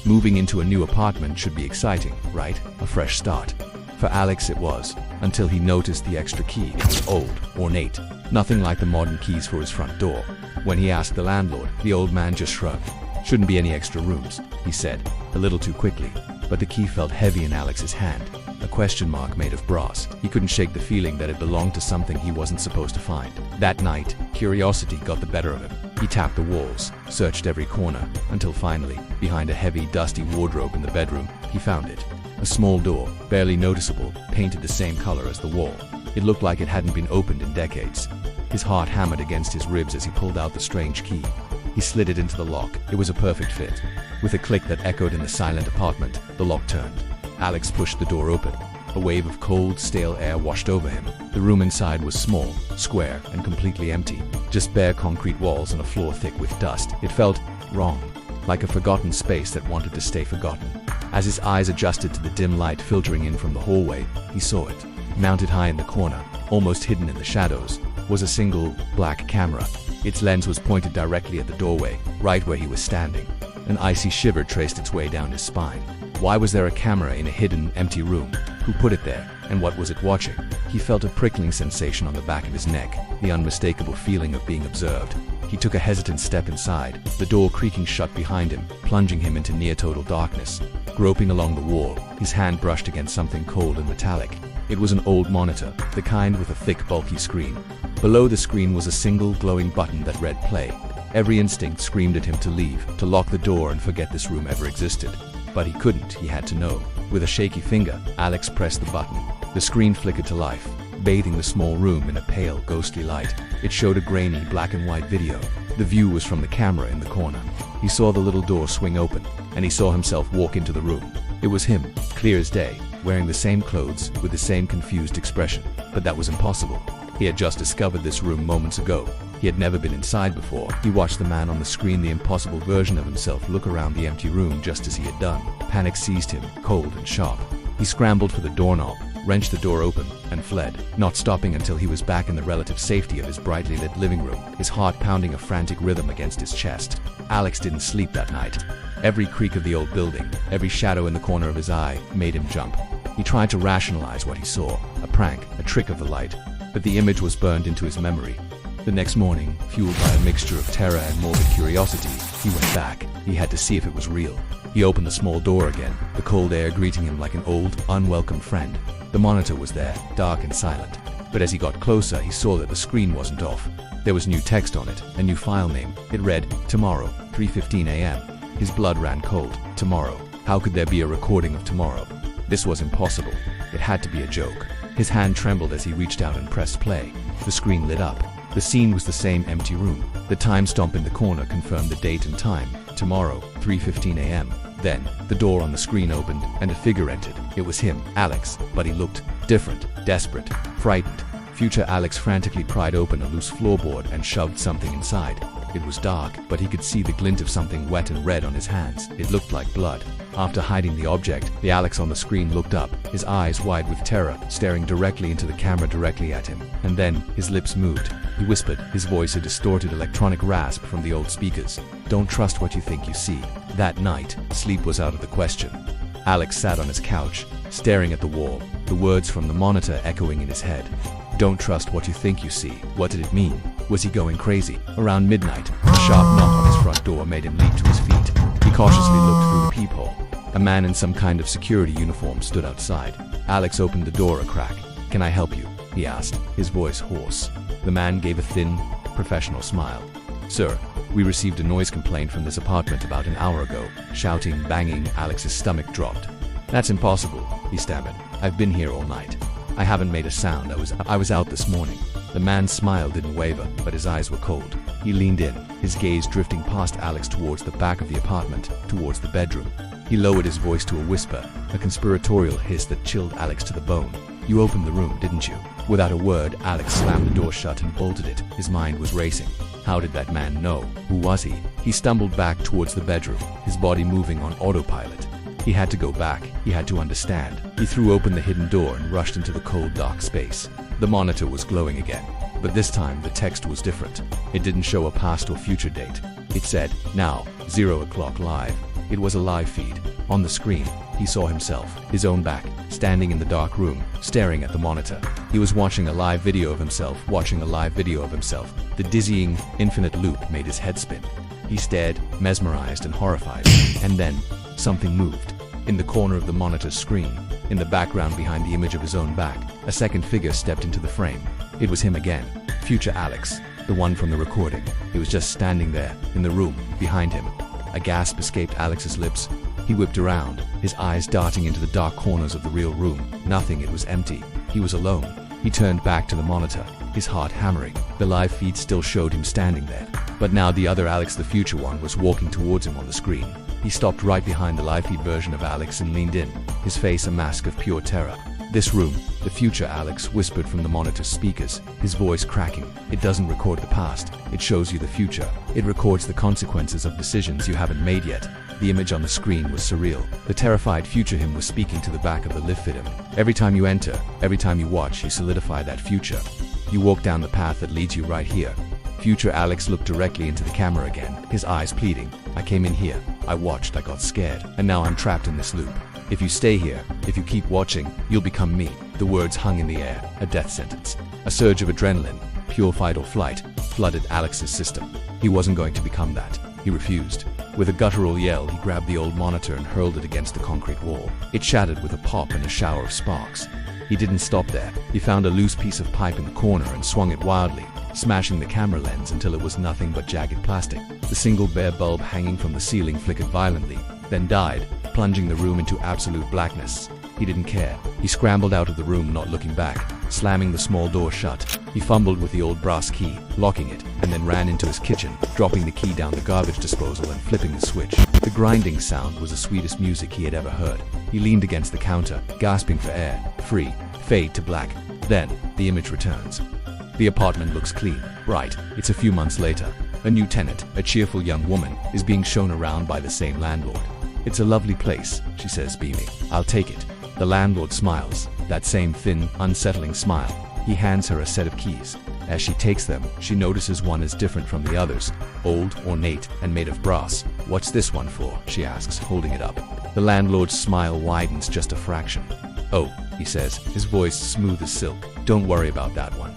Moving into a new apartment should be exciting, right? A fresh start. For Alex it was, until he noticed the extra key. It was old, ornate, nothing like the modern keys for his front door. When he asked the landlord, the old man just shrugged. "Shouldn't be any extra rooms," he said, a little too quickly. But the key felt heavy in Alex's hand, a question mark made of brass. He couldn't shake the feeling that it belonged to something he wasn't supposed to find. That night, curiosity got the better of him. He tapped the walls, searched every corner, until finally, behind a heavy, dusty wardrobe in the bedroom, he found it. A small door, barely noticeable, painted the same color as the wall. It looked like it hadn't been opened in decades. His heart hammered against his ribs as he pulled out the strange key. He slid it into the lock. It was a perfect fit. With a click that echoed in the silent apartment, the lock turned. Alex pushed the door open. A wave of cold, stale air washed over him. The room inside was small, square, and completely empty. Just bare concrete walls and a floor thick with dust. It felt wrong, like a forgotten space that wanted to stay forgotten. As his eyes adjusted to the dim light filtering in from the hallway, he saw it. Mounted high in the corner, almost hidden in the shadows, was a single, black camera. Its lens was pointed directly at the doorway, right where he was standing. An icy shiver traced its way down his spine. Why was there a camera in a hidden, empty room? Who put it there, and what was it watching? He felt a prickling sensation on the back of his neck, the unmistakable feeling of being observed. He took a hesitant step inside, the door creaking shut behind him, plunging him into near-total darkness. Groping along the wall, his hand brushed against something cold and metallic. It was an old monitor, the kind with a thick, bulky screen. Below the screen was a single, glowing button that read play. Every instinct screamed at him to leave, to lock the door and forget this room ever existed. But he couldn't, he had to know. With a shaky finger, Alex pressed the button. The screen flickered to life, bathing the small room in a pale, ghostly light. It showed a grainy, black and white video. The view was from the camera in the corner. He saw the little door swing open, and he saw himself walk into the room. It was him, clear as day, wearing the same clothes, with the same confused expression. But that was impossible. He had just discovered this room moments ago. He had never been inside before. He watched the man on the screen, the impossible version of himself, look around the empty room just as he had done. Panic seized him, cold and sharp. He scrambled for the doorknob, wrenched the door open, and fled, not stopping until he was back in the relative safety of his brightly lit living room, his heart pounding a frantic rhythm against his chest. Alex didn't sleep that night. Every creak of the old building, every shadow in the corner of his eye, made him jump. He tried to rationalize what he saw, a prank, a trick of the light, but the image was burned into his memory. The next morning, fueled by a mixture of terror and morbid curiosity, he went back. He had to see if it was real. He opened the small door again, the cold air greeting him like an old, unwelcome friend. The monitor was there, dark and silent. But as he got closer, he saw that the screen wasn't off. There was new text on it, a new file name. It read, "Tomorrow, 3:15 a.m. His blood ran cold. Tomorrow. How could there be a recording of tomorrow? This was impossible. It had to be a joke. His hand trembled as he reached out and pressed play. The screen lit up. The scene was the same empty room. The time stamp in the corner confirmed the date and time. Tomorrow, 3:15 a.m. Then, the door on the screen opened, and a figure entered. It was him, Alex, but he looked different, desperate, frightened. Future Alex frantically pried open a loose floorboard and shoved something inside. It was dark, but he could see the glint of something wet and red on his hands. It looked like blood. After hiding the object, the Alex on the screen looked up, his eyes wide with terror, staring directly into the camera directly at him. And then, his lips moved. He whispered, his voice a distorted electronic rasp from the old speakers. "Don't trust what you think you see." That night, sleep was out of the question. Alex sat on his couch, staring at the wall, the words from the monitor echoing in his head. "Don't trust what you think you see." What did it mean? Was he going crazy? Around midnight, a sharp knock on his front door made him leap to his feet. He cautiously looked through the peephole. A man in some kind of security uniform stood outside. Alex opened the door a crack. "Can I help you?" he asked, his voice hoarse. The man gave a thin, professional smile. "Sir, we received a noise complaint from this apartment about an hour ago." Shouting, banging, Alex's stomach dropped. "That's impossible," he stammered. "I've been here all night. I haven't made a sound. I was out this morning." The man's smile didn't waver, but his eyes were cold. He leaned in, his gaze drifting past Alex towards the back of the apartment, towards the bedroom. He lowered his voice to a whisper, a conspiratorial hiss that chilled Alex to the bone. "You opened the room, didn't you?" Without a word, Alex slammed the door shut and bolted it. His mind was racing. How did that man know? Who was he? He stumbled back towards the bedroom, his body moving on autopilot. He had to go back. He had to understand. He threw open the hidden door and rushed into the cold, dark space. The monitor was glowing again, but this time the text was different. It didn't show a past or future date. It said, "Now, 0 o'clock live." It was a live feed. On the screen, he saw himself, his own back, standing in the dark room, staring at the monitor. He was watching a live video of himself, The dizzying, infinite loop made his head spin. He stared, mesmerized and horrified. And then, something moved. In the corner of the monitor's screen, in the background behind the image of his own back, a second figure stepped into the frame. It was him again, future Alex, the one from the recording. He was just standing there, in the room, behind him. A gasp escaped Alex's lips. He whipped around, his eyes darting into the dark corners of the real room. Nothing, it was empty. He was alone. He turned back to the monitor, his heart hammering. The live feed still showed him standing there. But now the other Alex, the future one, was walking towards him on the screen. He stopped right behind the live feed version of Alex and leaned in, his face a mask of pure terror. "This room," the future Alex whispered from the monitor's speakers, his voice cracking. "It doesn't record the past, it shows you the future. It records the consequences of decisions you haven't made yet." The image on the screen was surreal. The terrified future him was speaking to the back of the live feed him. "Every time you enter, every time you watch, you solidify that future. You walk down the path that leads you right here." Future Alex looked directly into the camera again, his eyes pleading. "I came in here, I watched, I got scared, and now I'm trapped in this loop. If you stay here, if you keep watching, you'll become me." The words hung in the air, a death sentence. A surge of adrenaline, pure fight or flight, flooded Alex's system. He wasn't going to become that. He refused. With a guttural yell, he grabbed the old monitor and hurled it against the concrete wall. It shattered with a pop and a shower of sparks. He didn't stop there. He found a loose piece of pipe in the corner and swung it wildly, smashing the camera lens until it was nothing but jagged plastic. The single bare bulb hanging from the ceiling flickered violently, then died, plunging the room into absolute blackness. He didn't care. He scrambled out of the room, not looking back, slamming the small door shut. He fumbled with the old brass key, locking it, and then ran into his kitchen, dropping the key down the garbage disposal and flipping the switch. The grinding sound was the sweetest music he had ever heard. He leaned against the counter, gasping for air. Free. Fade to black. Then, the image returns. The apartment looks clean, bright. It's a few months later. A new tenant, a cheerful young woman, is being shown around by the same landlord. "It's a lovely place," she says, beaming. "I'll take it." The landlord smiles, that same thin, unsettling smile. He hands her a set of keys. As she takes them, she notices one is different from the others, old, ornate, and made of brass. "What's this one for?" she asks, holding it up. The landlord's smile widens just a fraction. "Oh," he says, his voice smooth as silk. "Don't worry about that one.